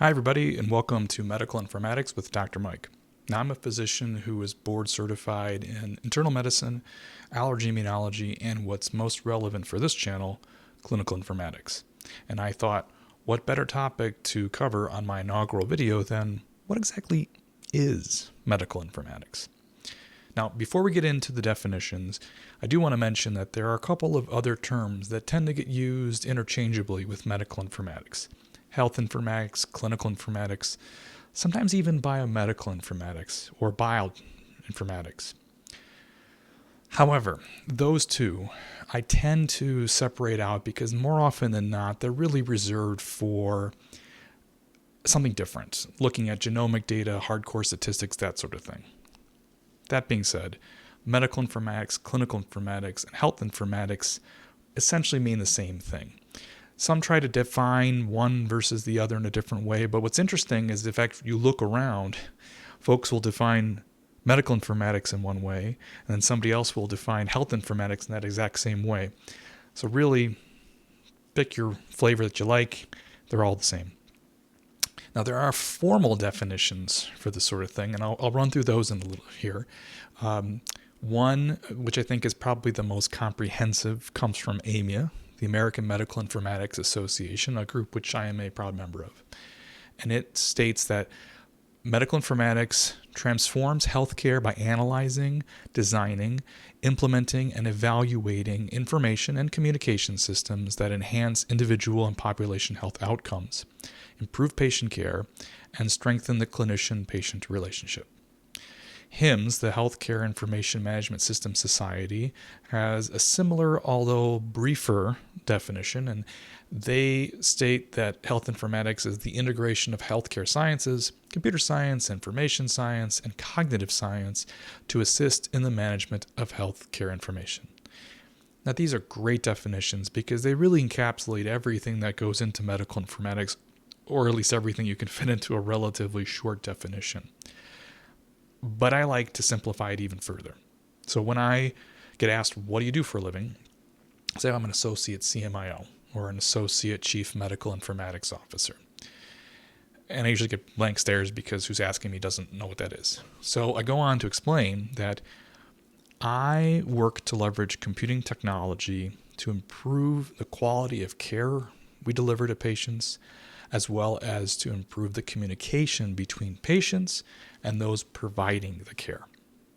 Hi, everybody, and welcome to Medical Informatics with Dr. Mike. Now, I'm a physician who is board certified in internal medicine, allergy immunology, and what's most relevant for this channel, clinical informatics. And I thought, what better topic to cover on my inaugural video than what exactly is medical informatics? Now, before we get into the definitions, I do want to mention that there are a couple of other terms that tend to get used interchangeably with medical informatics. Health informatics, clinical informatics, sometimes even biomedical informatics or bioinformatics. However, those two I tend to separate out because more often than not, they're really reserved for something different, looking at genomic data, hardcore statistics, that sort of thing. That being said, medical informatics, clinical informatics, and health informatics essentially mean the same thing. Some try to define one versus the other in a different way, but what's interesting is if you look around, folks will define medical informatics in one way, and then somebody else will define health informatics in that exact same way. So really, pick your flavor that you like. They're all the same. Now, there are formal definitions for this sort of thing, and I'll run through those in a little here. One, which I think is probably the most comprehensive, comes from AMIA, the American Medical Informatics Association, a group which I am a proud member of. And it states that medical informatics transforms healthcare by analyzing, designing, implementing, and evaluating information and communication systems that enhance individual and population health outcomes, improve patient care, and strengthen the clinician-patient relationship. HIMSS, the Healthcare Information Management System Society, has a similar, although briefer, definition, and they state that health informatics is the integration of healthcare sciences, computer science, information science, and cognitive science to assist in the management of healthcare information. Now, these are great definitions because they really encapsulate everything that goes into medical informatics, or at least everything you can fit into a relatively short definition. But I like to simplify it even further. So when I get asked, what do you do for a living? I say I'm an associate CMIO or an associate chief medical informatics officer. And I usually get blank stares because who's asking me doesn't know what that is. So I go on to explain that I work to leverage computing technology to improve the quality of care we deliver to patients, as well as to improve the communication between patients and those providing the care.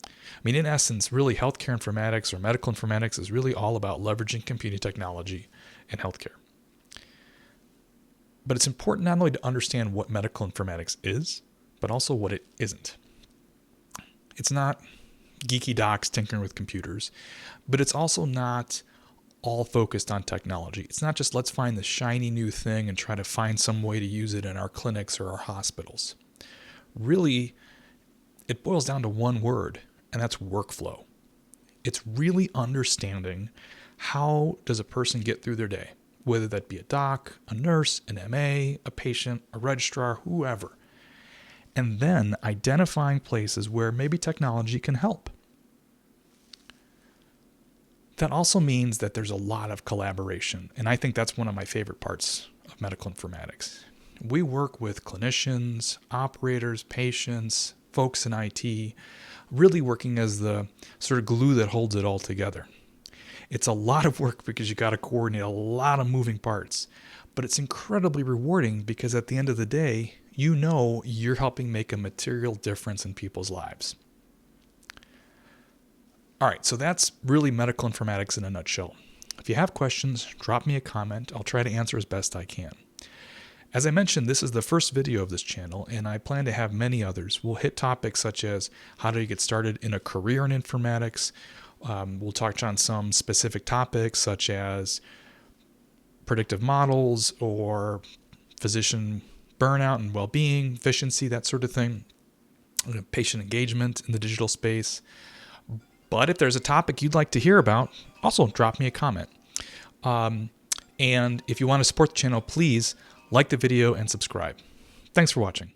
I mean, in essence, really healthcare informatics or medical informatics is really all about leveraging computing technology in healthcare. But it's important not only to understand what medical informatics is, but also what it isn't. It's not geeky docs tinkering with computers, but it's also not all focused on technology. It's not just let's find the shiny new thing and try to find some way to use it in our clinics or our hospitals. Really, it boils down to one word, and that's workflow. It's really understanding how does a person get through their day, whether that be a doc, a nurse, an MA, a patient, a registrar, whoever, and then identifying places where maybe technology can help. That also means that there's a lot of collaboration, and I think that's one of my favorite parts of medical informatics. We work with clinicians, operators, patients, folks in IT, really working as the sort of glue that holds it all together. It's a lot of work because you got to coordinate a lot of moving parts, but it's incredibly rewarding because at the end of the day, you know you're helping make a material difference in people's lives. All right, so that's really medical informatics in a nutshell. If you have questions, drop me a comment. I'll try to answer as best I can. As I mentioned, this is the first video of this channel, and I plan to have many others. We'll hit topics such as how do you get started in a career in informatics. We'll touch on some specific topics such as predictive models or physician burnout and well-being, efficiency, that sort of thing, patient engagement in the digital space. But if there's a topic you'd like to hear about, also drop me a comment. And if you want to support the channel, please like the video and subscribe. Thanks for watching.